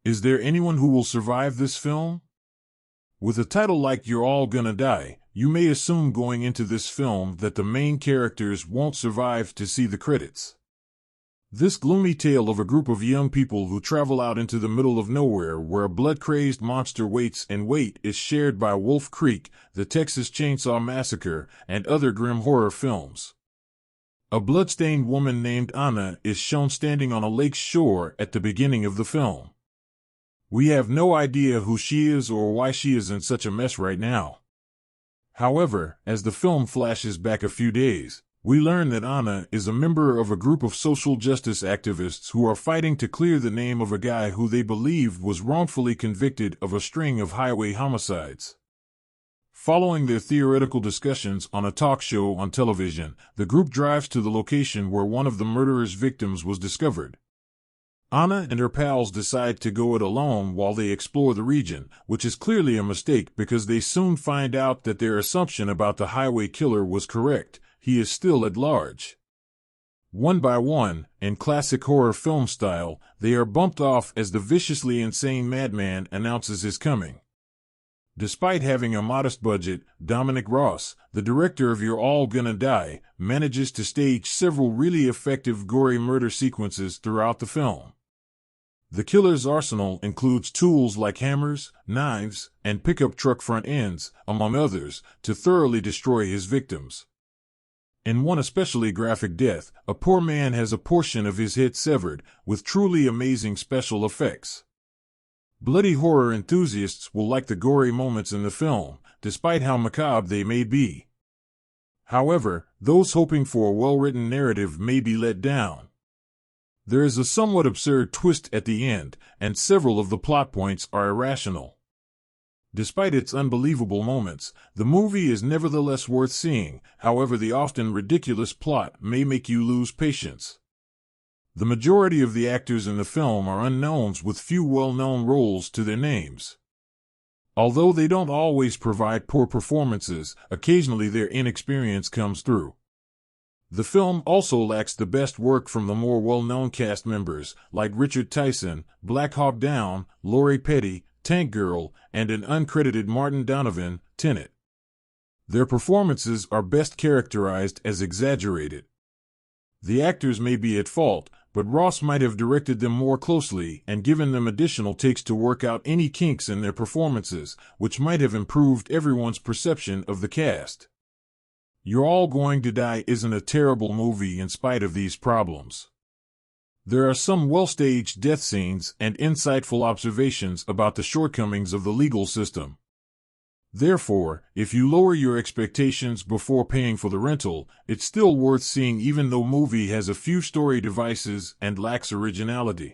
Is there anyone who will survive this film? With a title like You're All Gonna Die, you may assume going into this film that the main characters won't survive to see the credits. This gloomy tale of a group of young people who travel out into the middle of nowhere where a blood-crazed monster waits and wait is shared by Wolf Creek, the Texas Chainsaw Massacre, and other grim horror films. A bloodstained woman named Anna is shown standing on a lake's shore at the beginning of the film. We have no idea who she is or why she is in such a mess right now. However, as the film flashes back a few days, we learn that Anna is a member of a group of social justice activists who are fighting to clear the name of a guy who they believed was wrongfully convicted of a string of highway homicides. Following their theoretical discussions on a talk show on television, the group drives to the location where one of the murderer's victims was discovered. Anna and her pals decide to go it alone while they explore the region, which is clearly a mistake because they soon find out that their assumption about the highway killer was correct. He is still at large. One by one, in classic horror film style, they are bumped off as the viciously insane madman announces his coming. Despite having a modest budget, Dominic Ross, the director of You're All Gonna Die, manages to stage several really effective gory murder sequences throughout the film. The killer's arsenal includes tools like hammers, knives, and pickup truck front ends, among others, to thoroughly destroy his victims. In one especially graphic death, a poor man has a portion of his head severed, with truly amazing special effects. Bloody horror enthusiasts will like the gory moments in the film, despite how macabre they may be. However, those hoping for a well-written narrative may be let down. There is a somewhat absurd twist at the end, and several of the plot points are irrational. Despite its unbelievable moments, the movie is nevertheless worth seeing. However, the often ridiculous plot may make you lose patience. The majority of the actors in the film are unknowns with few well-known roles to their names. Although they don't always provide poor performances, occasionally their inexperience comes through. The film also lacks the best work from the more well-known cast members, like Richard Tyson, Black Hawk Down, Lori Petty, Tank Girl, and an uncredited Martin Donovan, Tenet. Their performances are best characterized as exaggerated. The actors may be at fault, but Ross might have directed them more closely and given them additional takes to work out any kinks in their performances, which might have improved everyone's perception of the cast. You're All Going to Die isn't a terrible movie in spite of these problems. There are some well-staged death scenes and insightful observations about the shortcomings of the legal system. Therefore, if you lower your expectations before paying for the rental, it's still worth seeing even though the movie has a few story devices and lacks originality.